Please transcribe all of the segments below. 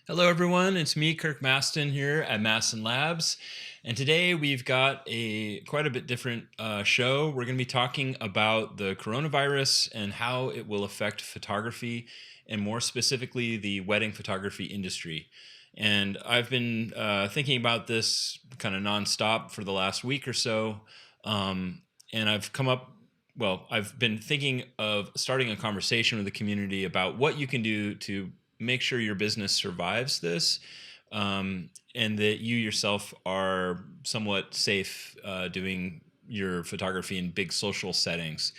Hello, everyone. It's me, Kirk Mastin, here at Mastin Labs, and today we've got a quite a bit different show. We're going to be talking about the coronavirus and how it will affect photography, and more specifically, the wedding photography industry. And I've been thinking about this kind of nonstop for the last week or so, and I've been thinking of starting a conversation with the community about what you can do to make sure your business survives this, and that you yourself are somewhat safe doing your photography in big social settings.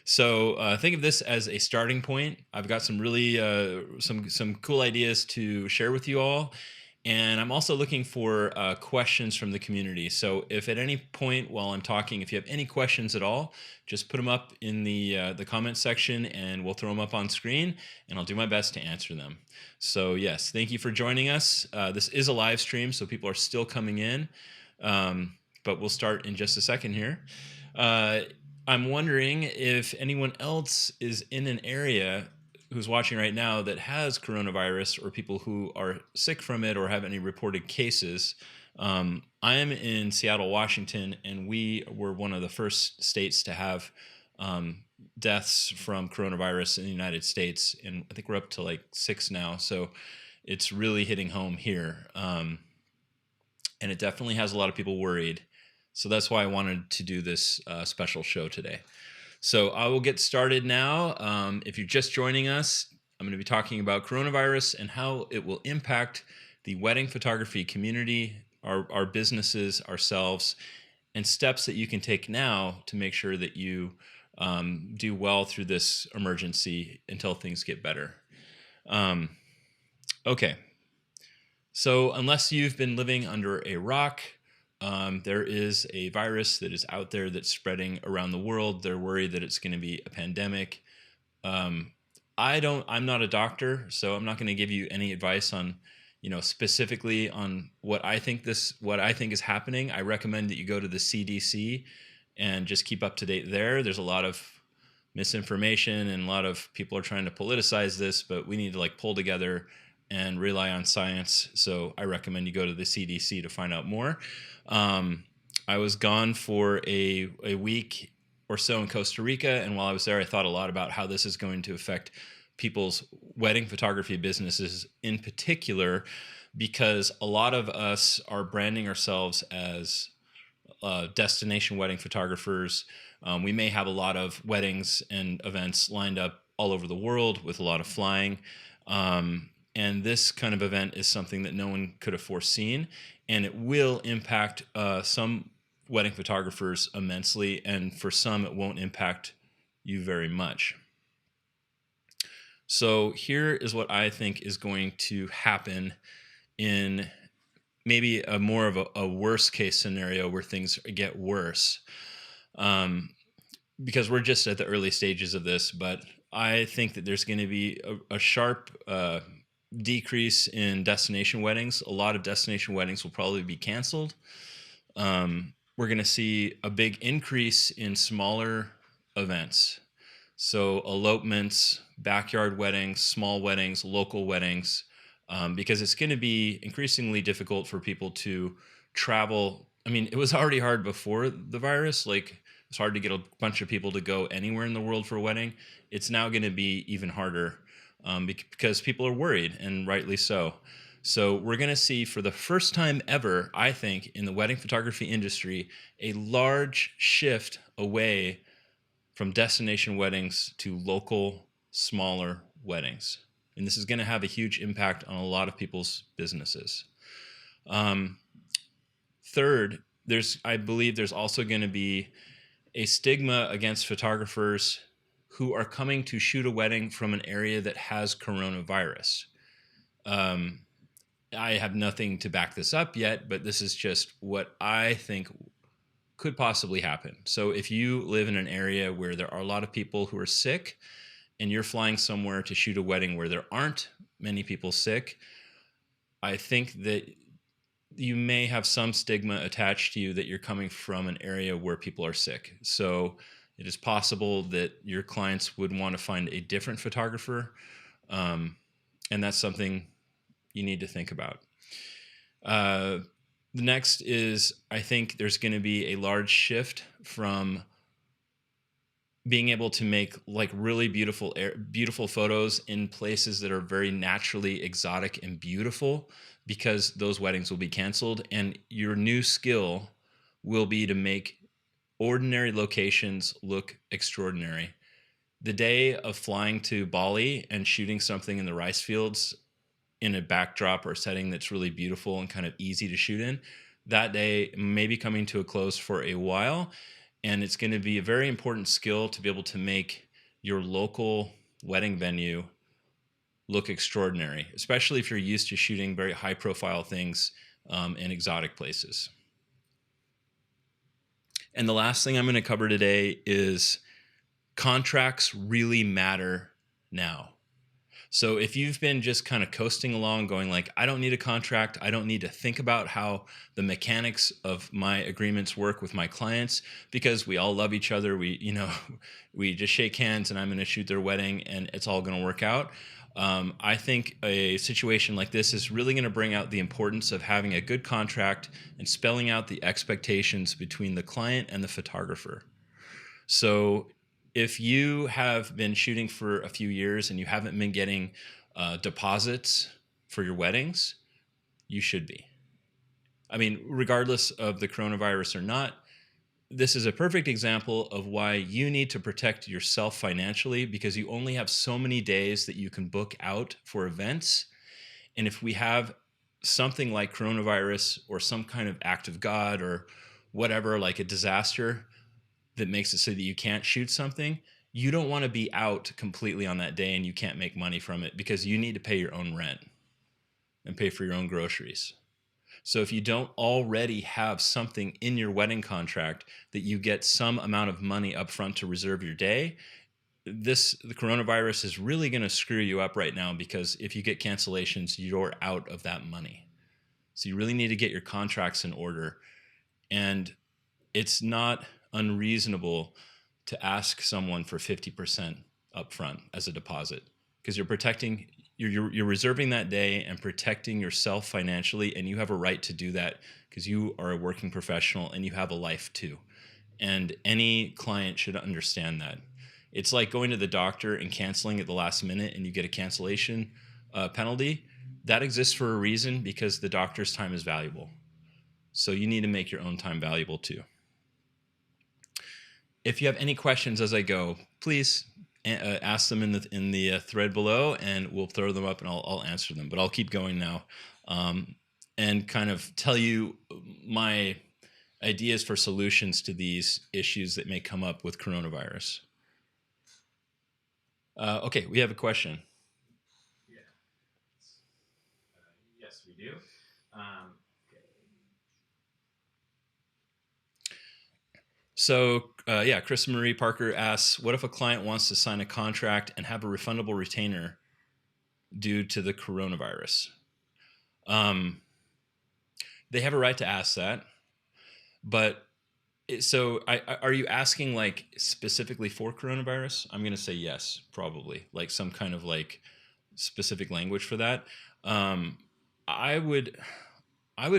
So think of this as a starting point. I've got some really some cool ideas to share with you all, and I'm also looking for questions from the community. So if at any point while I'm talking, if you have any questions at all, just put them up in the comment section, and we'll throw them up on screen, and I'll do my best to answer them. So yes, thank you for joining us. This is a live stream, so people are still coming in, but we'll start in just a second here. I'm wondering if anyone else is in an area who's watching right now that has coronavirus, or people who are sick from it or have any reported cases. I am in Seattle, Washington, and we were one of the first states to have deaths from coronavirus in the United States. And I think we're up to like 6 now. So it's really hitting home here. And it definitely has a lot of people worried. So that's why I wanted to do this special show today. So I will get started now. If you're just joining us, I'm going to be talking about coronavirus and how it will impact the wedding photography community, our businesses, ourselves, and steps that you can take now to make sure that you do well through this emergency until things get better. Okay. So unless you've been living under a rock, there is a virus that is out there that's spreading around the world. They're worried that it's going to be a pandemic. I'm not a doctor, so I'm not going to give you any advice on, specifically on what I think is happening. I recommend that you go to the CDC and just keep up to date there. There's a lot of misinformation, and a lot of people are trying to politicize this, but we need to pull together and rely on science. So I recommend you go to the CDC to find out more. I was gone for a week or so in Costa Rica, and while I was there, I thought a lot about how this is going to affect people's wedding photography businesses in particular, because a lot of us are branding ourselves as destination wedding photographers. We may have a lot of weddings and events lined up all over the world with a lot of flying. And this kind of event is something that no one could have foreseen, and it will impact some wedding photographers immensely, and for some, it won't impact you very much. So here is what I think is going to happen in maybe a more of a worst case scenario where things get worse, because we're just at the early stages of this. But I think that there's going to be a sharp decrease in destination weddings. A lot of destination weddings will probably be canceled. We're going to see a big increase in smaller events. So elopements, backyard weddings, small weddings, local weddings, because it's going to be increasingly difficult for people to travel. I mean, it was already hard before the virus. It's hard to get a bunch of people to go anywhere in the world for a wedding. It's now going to be even harder because people are worried, and rightly so. So we're going to see, for the first time ever, I think, in the wedding photography industry, a large shift away from destination weddings to local, smaller weddings. And this is going to have a huge impact on a lot of people's businesses. Third, I believe there's also going to be a stigma against photographers who are coming to shoot a wedding from an area that has coronavirus. I have nothing to back this up yet, but this is just what I think could possibly happen. So if you live in an area where there are a lot of people who are sick, and you're flying somewhere to shoot a wedding where there aren't many people sick, I think that you may have some stigma attached to you that you're coming from an area where people are sick. So it is possible that your clients would want to find a different photographer. And that's something you need to think about. The next is, I think there's going to be a large shift from being able to make like really beautiful photos in places that are very naturally exotic and beautiful, because those weddings will be canceled, and your new skill will be to make ordinary locations look extraordinary. The day of flying to Bali and shooting something in the rice fields in a backdrop or setting that's really beautiful and kind of easy to shoot in, that day may be coming to a close for a while. And it's going to be a very important skill to be able to make your local wedding venue look extraordinary, especially if you're used to shooting very high profile things in exotic places. And the last thing I'm going to cover today is contracts really matter now. So if you've been just kind of coasting along going like, I don't need a contract, I don't need to think about how the mechanics of my agreements work with my clients, because we all love each other. We just shake hands and I'm going to shoot their wedding and it's all going to work out. I think a situation like this is really going to bring out the importance of having a good contract and spelling out the expectations between the client and the photographer. So if you have been shooting for a few years and you haven't been getting deposits for your weddings, you should be. I mean, regardless of the coronavirus or not, this is a perfect example of why you need to protect yourself financially, because you only have so many days that you can book out for events. And if we have something like coronavirus or some kind of act of God or whatever, like a disaster that makes it so that you can't shoot something, you don't want to be out completely on that day and you can't make money from it, because you need to pay your own rent and pay for your own groceries. So if you don't already have something in your wedding contract that you get some amount of money up front to reserve your day, the coronavirus is really going to screw you up right now, because if you get cancellations, you're out of that money. So you really need to get your contracts in order. And it's not unreasonable to ask someone for 50% upfront as a deposit, because you're reserving that day and protecting yourself financially, and you have a right to do that because you are a working professional and you have a life too. And any client should understand that. It's like going to the doctor and canceling at the last minute and you get a cancellation penalty. That exists for a reason, because the doctor's time is valuable. So you need to make your own time valuable too. If you have any questions as I go, please ask them in the thread below, and we'll throw them up and I'll answer them. But I'll keep going now and kind of tell you my ideas for solutions to these issues that may come up with coronavirus. Okay, we have a question. Yeah. Yes, we do. So, Chris Marie Parker asks, what if a client wants to sign a contract and have a refundable retainer due to the coronavirus? They have a right to ask that, but are you asking like specifically for coronavirus? I'm going to say yes, probably, like some kind of like specific language for that. I would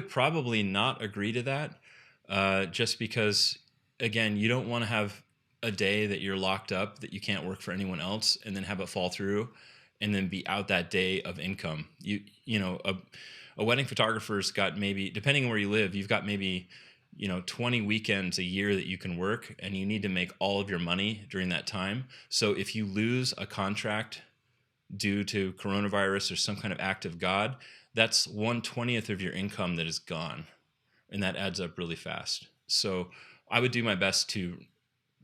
probably not agree to that, just because, again, you don't want to have a day that you're locked up, that you can't work for anyone else, and then have it fall through and then be out that day of income. A wedding photographer's got, maybe, depending on where you live, you've got maybe 20 weekends a year that you can work, and you need to make all of your money during that time. So if you lose a contract due to coronavirus or some kind of act of God, that's 1/20th of your income that is gone, and that adds up really fast. So I would do my best to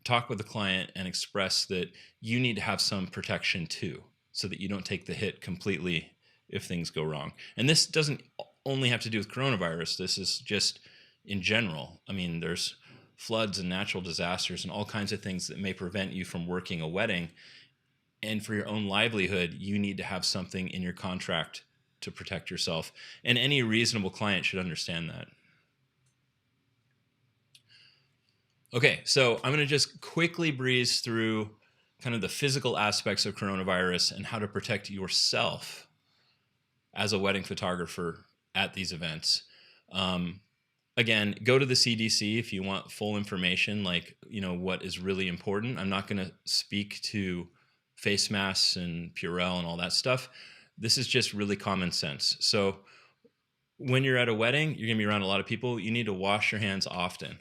talk with the client and express that you need to have some protection too, so that you don't take the hit completely if things go wrong. And this doesn't only have to do with coronavirus. This is just in general. I mean, there's floods and natural disasters and all kinds of things that may prevent you from working a wedding. And for your own livelihood, you need to have something in your contract to protect yourself. And any reasonable client should understand that. Okay, so I'm going to just quickly breeze through kind of the physical aspects of coronavirus and how to protect yourself as a wedding photographer at these events. Again, go to the CDC if you want full information, like, what is really important. I'm not going to speak to face masks and Purell and all that stuff. This is just really common sense. So when you're at a wedding, you're going to be around a lot of people. You need to wash your hands often.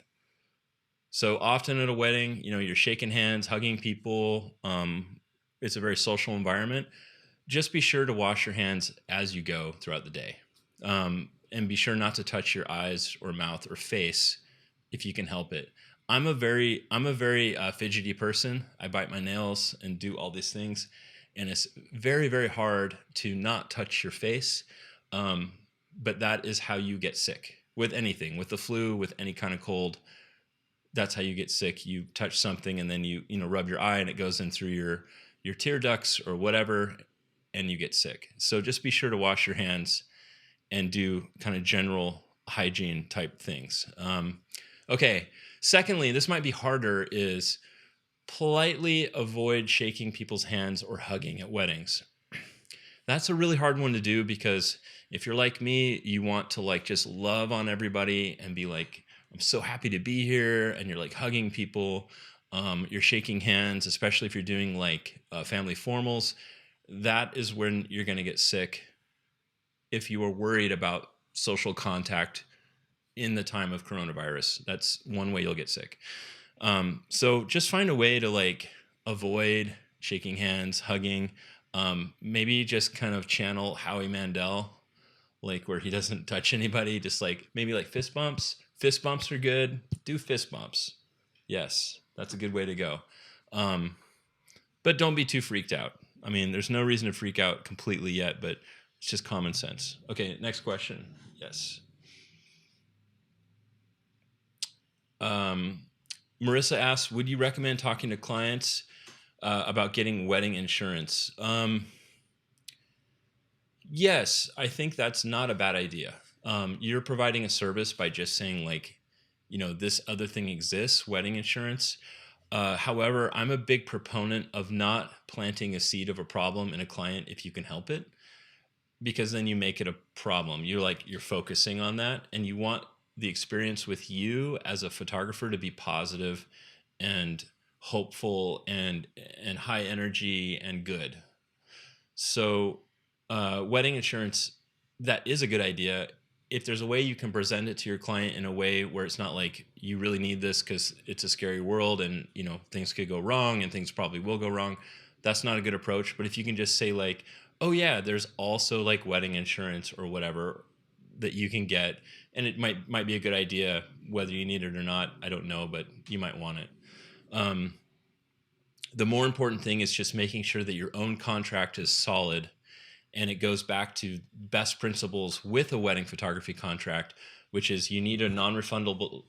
So often at a wedding, you're shaking hands, hugging people. It's a very social environment. Just be sure to wash your hands as you go throughout the day. And be sure not to touch your eyes or mouth or face if you can help it. I'm a very fidgety person. I bite my nails and do all these things, and it's very, very hard to not touch your face. But that is how you get sick with anything, with the flu, with any kind of cold. That's how you get sick. You touch something and then you rub your eye and it goes in through your tear ducts or whatever, and you get sick. So just be sure to wash your hands and do kind of general hygiene type things. Okay. Secondly, this might be harder, is politely avoid shaking people's hands or hugging at weddings. That's a really hard one to do, because if you're like me, you want to like just love on everybody and be like, I'm so happy to be here. And you're like hugging people. You're shaking hands, especially if you're doing like family formals. That is when you're going to get sick if you are worried about social contact in the time of coronavirus. That's one way you'll get sick. So just find a way to like avoid shaking hands, hugging. Maybe just kind of channel Howie Mandel, like where he doesn't touch anybody, just like maybe like fist bumps. Fist bumps are good. Do fist bumps. Yes, that's a good way to go. But don't be too freaked out. I mean, there's no reason to freak out completely yet, but it's just common sense. Okay, next question. Yes. Marissa asks, would you recommend talking to clients about getting wedding insurance? Yes, I think that's not a bad idea. You're providing a service by just saying like, this other thing exists, wedding insurance. However, I'm a big proponent of not planting a seed of a problem in a client if you can help it, because then you make it a problem. You're focusing on that, and you want the experience with you as a photographer to be positive and hopeful and high energy and good. So wedding insurance, that is a good idea if there's a way you can present it to your client in a way where it's not like you really need this because it's a scary world and things could go wrong, and things probably will go wrong. That's not a good approach. But if you can just say like, oh yeah, there's also like wedding insurance or whatever that you can get, and it might be a good idea. Whether you need it or not, I don't know, but you might want it. The more important thing is just making sure that your own contract is solid. And it goes back to best principles with a wedding photography contract, which is you need a non-refundable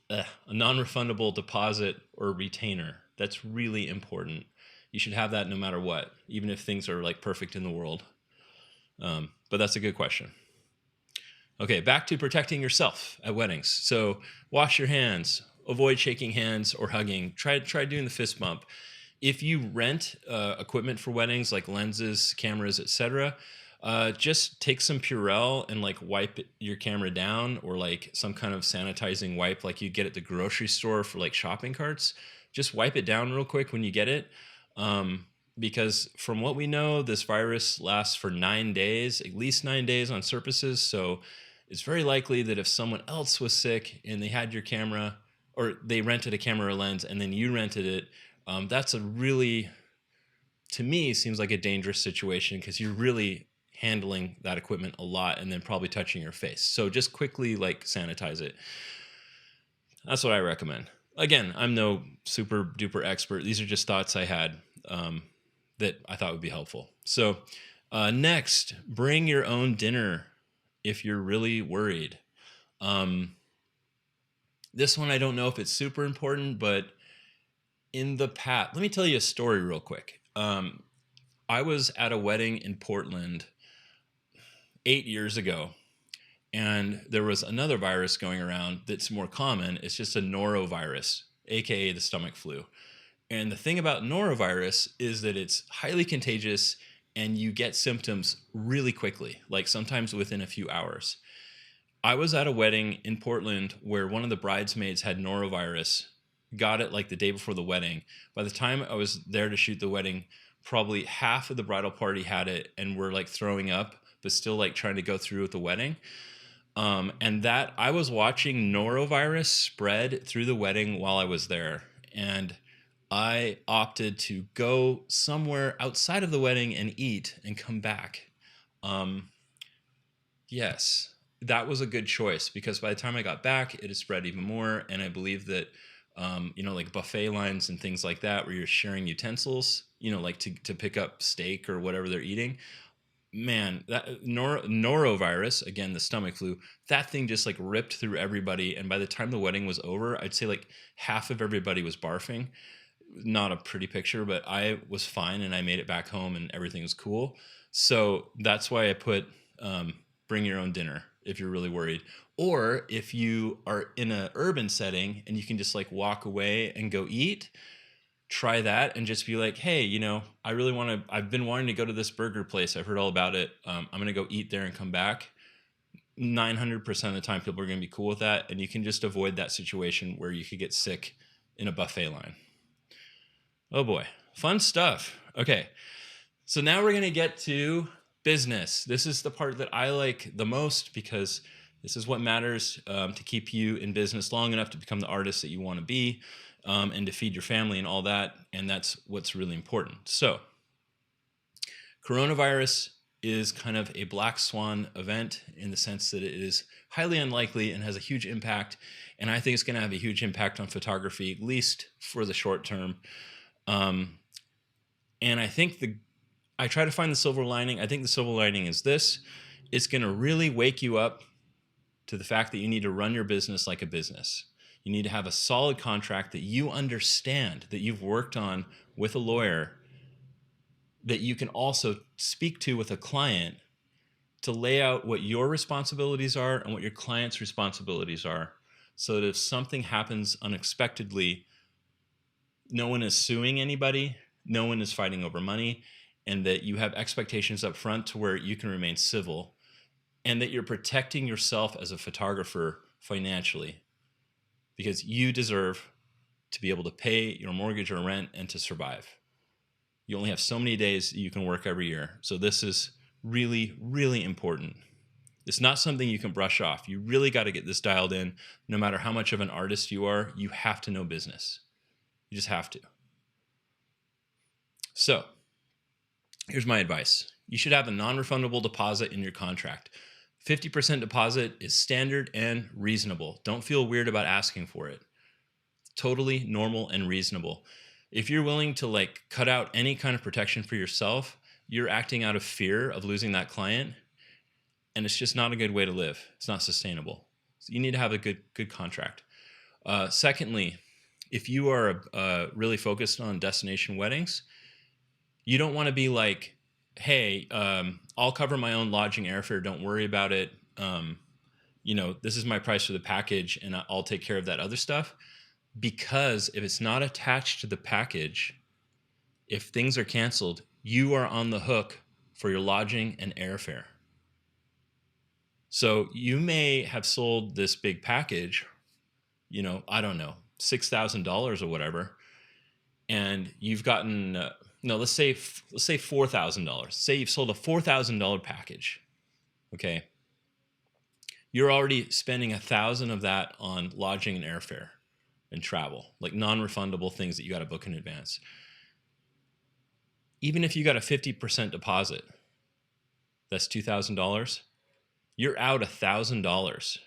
deposit or retainer. That's really important. You should have that no matter what, even if things are like perfect in the world. But that's a good question. Okay, back to protecting yourself at weddings. So wash your hands, avoid shaking hands or hugging. Try doing the fist bump. If you rent equipment for weddings like lenses, cameras, etc., just take some Purell and like wipe your camera down, or like some kind of sanitizing wipe like you get at the grocery store for like shopping carts. Just wipe it down real quick when you get it. Because from what we know, this virus lasts for 9 days, at least 9 days on surfaces. So it's very likely that if someone else was sick and they had your camera, or they rented a camera or lens and then you rented it, that's a really, to me, seems like a dangerous situation, because you're really handling that equipment a lot and then probably touching your face. So just quickly like sanitize it. That's what I recommend. Again, I'm no super duper expert. These are just thoughts I had that I thought would be helpful. So next, bring your own dinner if you're really worried. This one, I don't know if it's super important, but in the past, let me tell you a story real quick. I was at a wedding in Portland 8 years ago, and there was another virus going around that's more common. It's just a norovirus, aka the stomach flu. And the thing about norovirus is that it's highly contagious and you get symptoms really quickly, like sometimes within a few hours. I was at a wedding in Portland where one of the bridesmaids had norovirus, got it like the day before the wedding. By the time I was there to shoot the wedding, probably half of the bridal party had it and were like throwing up, but still like trying to go through with the wedding. And that I was watching norovirus spread through the wedding while I was there. And I opted to go somewhere outside of the wedding and eat and come back. Um, yes, that was a good choice because by the time I got back, it had spread even more. And I believe that, like buffet lines and things like that, where you're sharing utensils, like to pick up steak or whatever they're eating, man, that norovirus, again, the stomach flu, that thing just like ripped through everybody. And by the time the wedding was over, I'd say like half of everybody was barfing. Not a pretty picture, but I was fine and I made it back home and everything was cool. So that's why I put bring your own dinner if you're really worried. Or if you are in an urban setting and you can just like walk away and go eat, try that and just be like, hey, I've been wanting to go to this burger place. I've heard all about it. I'm going to go eat there and come back. 900% of the time, people are going to be cool with that. And you can just avoid that situation where you could get sick in a buffet line. Oh boy, fun stuff. Okay. So now we're going to get to business. This is the part that I like the most because this is what matters to keep you in business long enough to become the artist that you want to be. And to feed your family and all that. And that's what's really important. So coronavirus is kind of a black swan event in the sense that it is highly unlikely and has a huge impact. And I think it's going to have a huge impact on photography, at least for the short term. And I think I try to find the silver lining. I think the silver lining is this. It's going to really wake you up to the fact that you need to run your business like a business. You need to have a solid contract that you understand, that you've worked on with a lawyer, that you can also speak to with a client to lay out what your responsibilities are and what your client's responsibilities are, so that if something happens unexpectedly, no one is suing anybody, no one is fighting over money, and that you have expectations up front to where you can remain civil, and that you're protecting yourself as a photographer financially. Because you deserve to be able to pay your mortgage or rent and to survive. You only have so many days you can work every year. So this is really, really important. It's not something you can brush off. You really got to get this dialed in. No matter how much of an artist you are, you have to know business. You just have to. So here's my advice. You should have a non-refundable deposit in your contract. 50% deposit is standard and reasonable. Don't feel weird about asking for it. Totally normal and reasonable. If you're willing to like cut out any kind of protection for yourself, you're acting out of fear of losing that client, and it's just not a good way to live. It's not sustainable. So you need to have a good contract. Secondly, if you are really focused on destination weddings, you don't want to be like, hey, I'll cover my own lodging, airfare. Don't worry about it. This is my price for the package and I'll take care of that other stuff. Because if it's not attached to the package, if things are canceled, you are on the hook for your lodging and airfare. So you may have sold this big package, I don't know, $6,000 or whatever. And you've gotten, let's say $4,000. Say you've sold a $4,000 package. Okay. You're already spending $1,000 of that on lodging and airfare and travel, like non-refundable things that you got to book in advance. Even if you got a 50% deposit, that's $2,000. You're out $1,000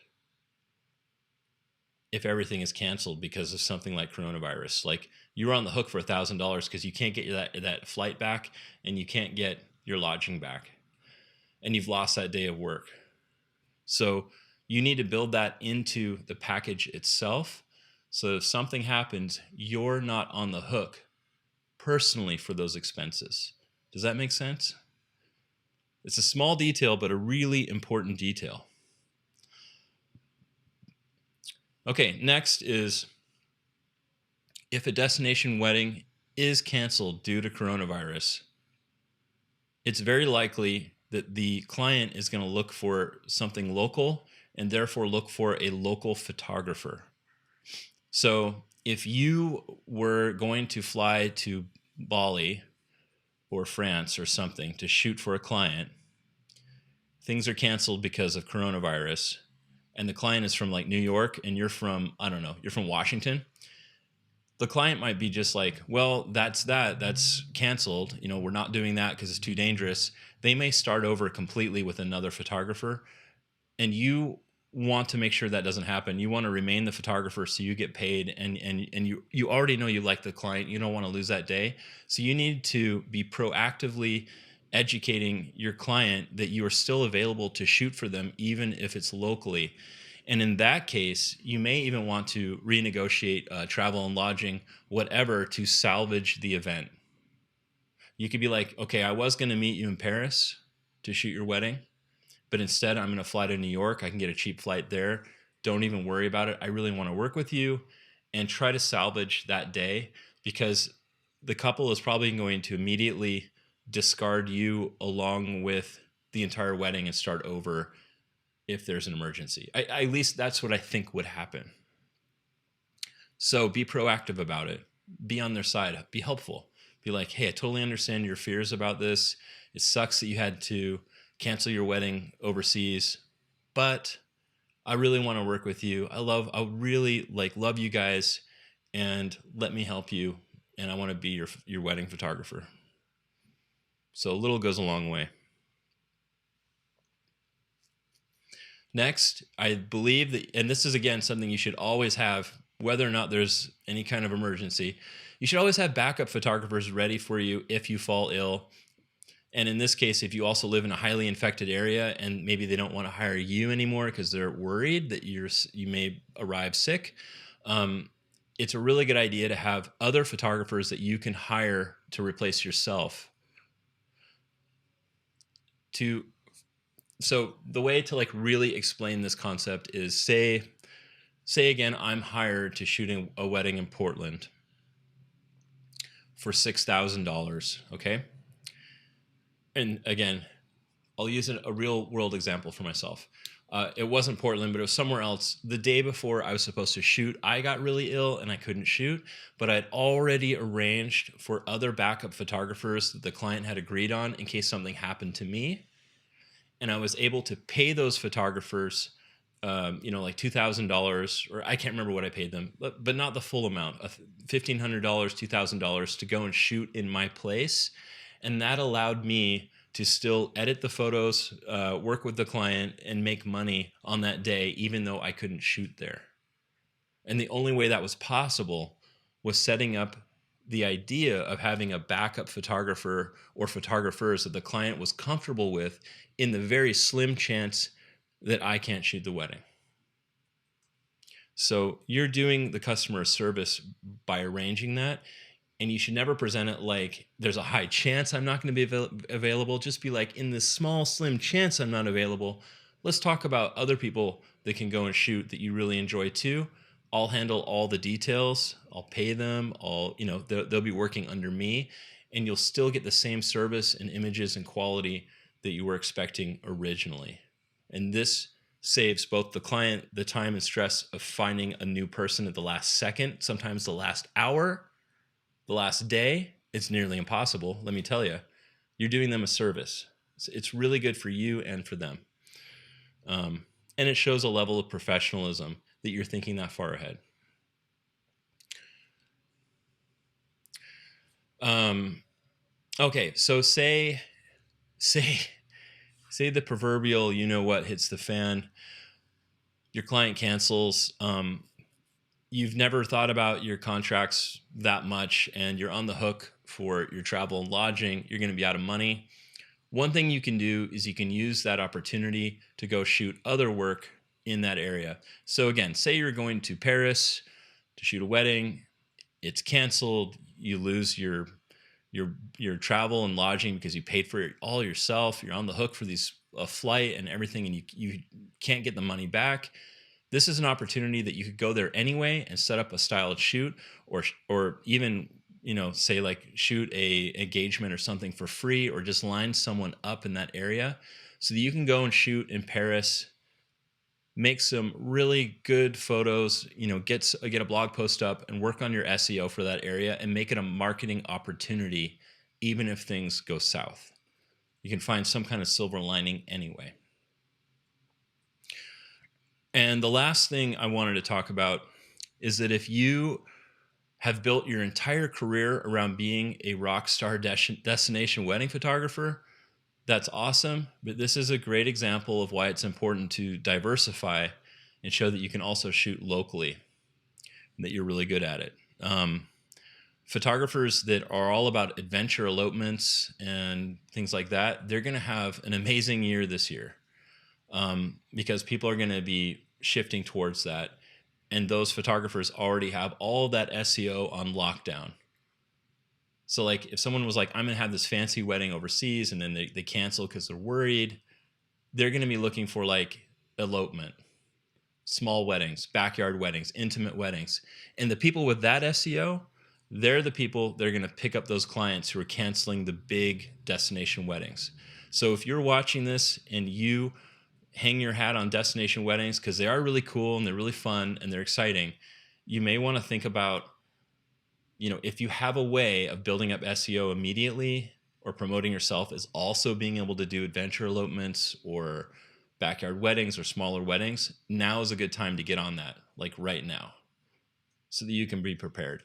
if everything is canceled because of something like coronavirus. Like you're on the hook for $1,000 because you can't get that flight back and you can't get your lodging back, and you've lost that day of work. So you need to build that into the package itself. So if something happens, you're not on the hook personally for those expenses. Does that make sense? It's a small detail, but a really important detail. Okay, next is if a destination wedding is canceled due to coronavirus, it's very likely that the client is going to look for something local and therefore look for a local photographer. So if you were going to fly to Bali or France or something to shoot for a client, things are canceled because of coronavirus, and the client is from like New York and you're from, I don't know, you're from Washington, the client might be just like, well, that's canceled. We're not doing that because it's too dangerous. They may start over completely with another photographer, and you want to make sure that doesn't happen. You want to remain the photographer so you get paid, and you already know you like the client. You don't want to lose that day. So you need to be proactively educating your client that you are still available to shoot for them, even if it's locally. And in that case, you may even want to renegotiate travel and lodging, whatever, to salvage the event. You could be like, okay, I was going to meet you in Paris to shoot your wedding, but instead I'm going to fly to New York. I can get a cheap flight there. Don't even worry about it. I really want to work with you, and try to salvage that day, because the couple is probably going to immediately discard you along with the entire wedding and start over if there's an emergency. At least that's what I think would happen. So be proactive about it. Be on their side. Be helpful. Be like, hey, I totally understand your fears about this. It sucks that you had to cancel your wedding overseas, but I really want to work with you. I really love you guys, and let me help you. And I want to be your wedding photographer. So a little goes a long way. Next, I believe that, and this is again something you should always have, whether or not there's any kind of emergency, you should always have backup photographers ready for you if you fall ill. And in this case, if you also live in a highly infected area and maybe they don't want to hire you anymore because they're worried that you may arrive sick, it's a really good idea to have other photographers that you can hire to replace yourself. So the way to really explain this concept is say again, I'm hired to shoot a wedding in Portland for $6,000. Okay. And again, I'll use a real world example for myself. It wasn't Portland, but it was somewhere else. The day before I was supposed to shoot, I got really ill and I couldn't shoot, but I'd already arranged for other backup photographers that the client had agreed on in case something happened to me. And I was able to pay those photographers, like $2,000, or I can't remember what I paid them, but not the full amount, of $1,500, $2,000 to go and shoot in my place. And that allowed me to still edit the photos, work with the client, and make money on that day, even though I couldn't shoot there. And the only way that was possible was setting up the idea of having a backup photographer or photographers that the client was comfortable with, in the very slim chance that I can't shoot the wedding. So you're doing the customer service by arranging that. And you should never present it like there's a high chance I'm not going to be available. Just be like, in this small, slim chance I'm not available, let's talk about other people that can go and shoot that you really enjoy too. I'll handle all the details. I'll pay them. They'll be working under me, and you'll still get the same service and images and quality that you were expecting originally. And this saves both the client the time and stress of finding a new person at the last second, sometimes the last hour, the last day. It's nearly impossible, let me tell you. You're doing them a service. It's really good for you and for them. And it shows a level of professionalism that you're thinking that far ahead. Okay, so say the proverbial what hits the fan. Your client cancels. You've never thought about your contracts that much, and you're on the hook for your travel and lodging. You're going to be out of money. One thing you can do is you can use that opportunity to go shoot other work in that area. So again, say you're going to Paris to shoot a wedding. It's canceled. You lose your travel and lodging because you paid for it all yourself. You're on the hook for a flight and everything, and you can't get the money back. This is an opportunity that you could go there anyway and set up a styled shoot, or even say like shoot a engagement or something for free, or just line someone up in that area so that you can go and shoot in Paris, make some really good photos, get a blog post up and work on your SEO for that area and make it a marketing opportunity, even if things go south. You can find some kind of silver lining anyway. And the last thing I wanted to talk about is that if you have built your entire career around being a rock star destination wedding photographer, that's awesome. But this is a great example of why it's important to diversify and show that you can also shoot locally and that you're really good at it. Photographers that are all about adventure elopements and things like that, they're going to have an amazing year this year, because people are going to be shifting towards that. And those photographers already have all that SEO on lockdown. So like if someone was like, I'm going to have this fancy wedding overseas, and then they cancel because they're worried, they're going to be looking for like elopement, small weddings, backyard weddings, intimate weddings. And the people with that SEO, they're the people that are going to pick up those clients who are canceling the big destination weddings. So if you're watching this and you hang your hat on destination weddings because they are really cool and they're really fun and they're exciting, you may want to think about, if you have a way of building up SEO immediately or promoting yourself as also being able to do adventure elopements or backyard weddings or smaller weddings, now is a good time to get on that, like right now, so that you can be prepared.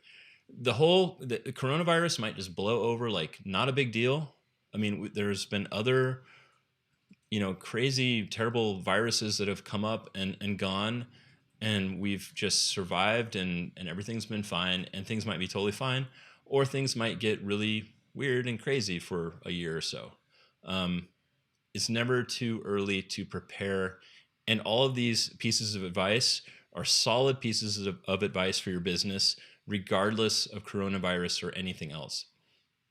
The coronavirus might just blow over, like not a big deal. I mean, there's been other crazy, terrible viruses that have come up and gone, and we've just survived and everything's been fine, and things might be totally fine, or things might get really weird and crazy for a year or so. It's never too early to prepare. And all of these pieces of advice are solid pieces of advice for your business, regardless of coronavirus or anything else.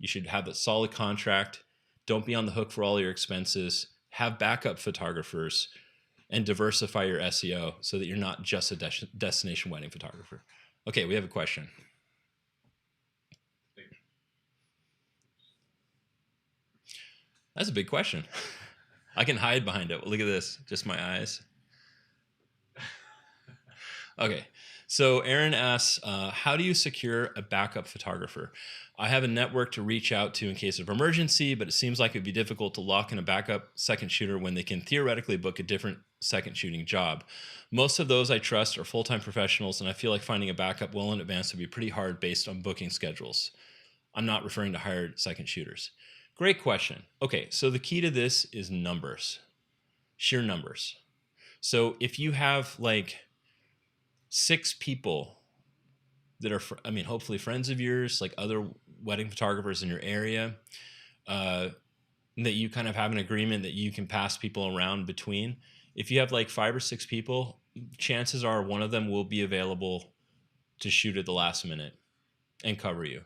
You should have a solid contract. Don't be on the hook for all your expenses. Have backup photographers and diversify your SEO so that you're not just a destination wedding photographer. Okay, we have a question. That's a big question. I can hide behind it. Look at this, just my eyes. Okay, so Aaron asks, how do you secure a backup photographer? I have a network to reach out to in case of emergency, but it seems like it'd be difficult to lock in a backup second shooter when they can theoretically book a different second shooting job. Most of those I trust are full-time professionals, and I feel like finding a backup well in advance would be pretty hard based on booking schedules. I'm not referring to hired second shooters. Great question. Okay, so the key to this is numbers, sheer numbers. So if you have like 6 people that are, hopefully friends of yours, like other wedding photographers in your area, that you kind of have an agreement that you can pass people around between. If you have like 5 or 6 people, chances are one of them will be available to shoot at the last minute and cover you.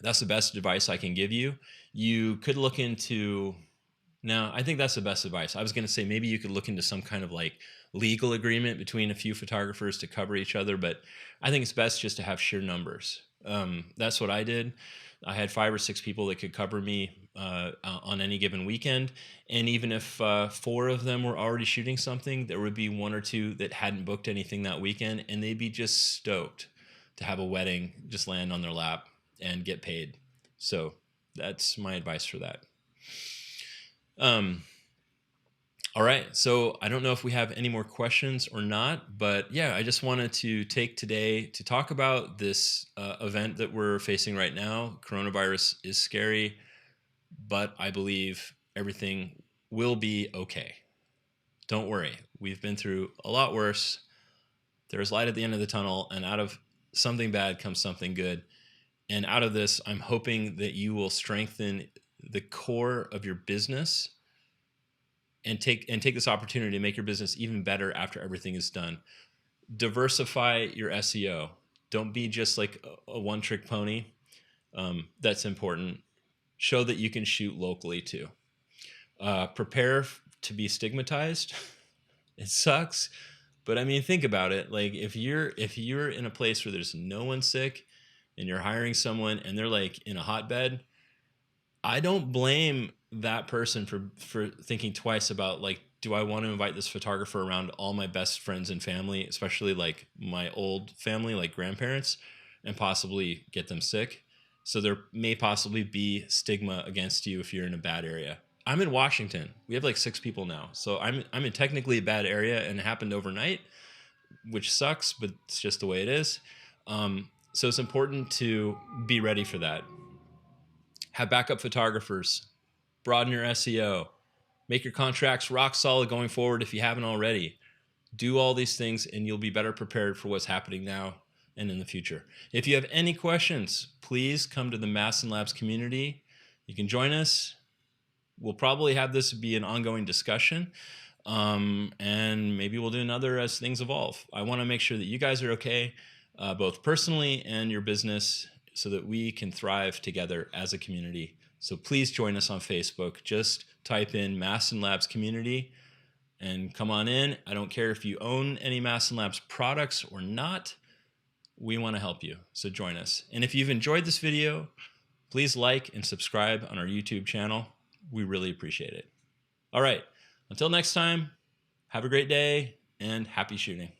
That's the best advice I can give you. You could look into, now I think that's the best advice. I was going to say maybe you could look into some kind of like legal agreement between a few photographers to cover each other, but I think it's best just to have sheer numbers. That's what I did. I had 5 or 6 people that could cover me on any given weekend, and even if 4 of them were already shooting something, there would be 1 or 2 that hadn't booked anything that weekend, and they'd be just stoked to have a wedding just land on their lap and get paid. So that's my advice for that. All right, so I don't know if we have any more questions or not, but yeah, I just wanted to take today to talk about this event that we're facing right now. Coronavirus is scary, but I believe everything will be okay. Don't worry, we've been through a lot worse. There's light at the end of the tunnel, and out of something bad comes something good. And out of this, I'm hoping that you will strengthen the core of your business and take this opportunity to make your business even better after everything is done. Diversify your SEO. Don't be just like a one-trick pony. That's important. Show that you can shoot locally too. Prepare to be stigmatized. It sucks, but I mean, think about it. Like if you're in a place where there's no one sick, and you're hiring someone and they're like in a hotbed, I don't blame that person for thinking twice about like, do I want to invite this photographer around all my best friends and family, especially like my old family, like grandparents, and possibly get them sick? So there may possibly be stigma against you if you're in a bad area. I'm in Washington. We have like 6 people now. So I'm in technically a bad area, and it happened overnight, which sucks, but it's just the way it is. So it's important to be ready for that. Have backup photographers, broaden your SEO, make your contracts rock solid going forward if you haven't already. Do all these things and you'll be better prepared for what's happening now and in the future. If you have any questions, please come to the Mastin Labs community. You can join us. We'll probably have this be an ongoing discussion, and maybe we'll do another as things evolve. I want to make sure that you guys are okay, both personally and your business, so that we can thrive together as a community. So please join us on Facebook. Just type in Mastin Labs community and come on in. I don't care if you own any Mastin Labs products or not. We want to help you. So join us. And if you've enjoyed this video, please like and subscribe on our YouTube channel. We really appreciate it. All right. Until next time, have a great day and happy shooting.